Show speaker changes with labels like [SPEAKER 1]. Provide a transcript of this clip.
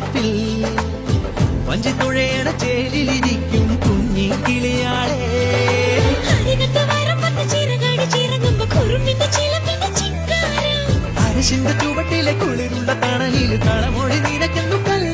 [SPEAKER 1] വളപ്പിൽ വഞ്ചിത്തുഴയണ ചേലിലിരിക്കും കുഞ്ഞി കിളിയാളെ. അരശിന്റെ ചുവട്ടിലെ കുളിരുള്ള തണലിൽ തളമൊഴി നിനക്കെന്നു കല്ല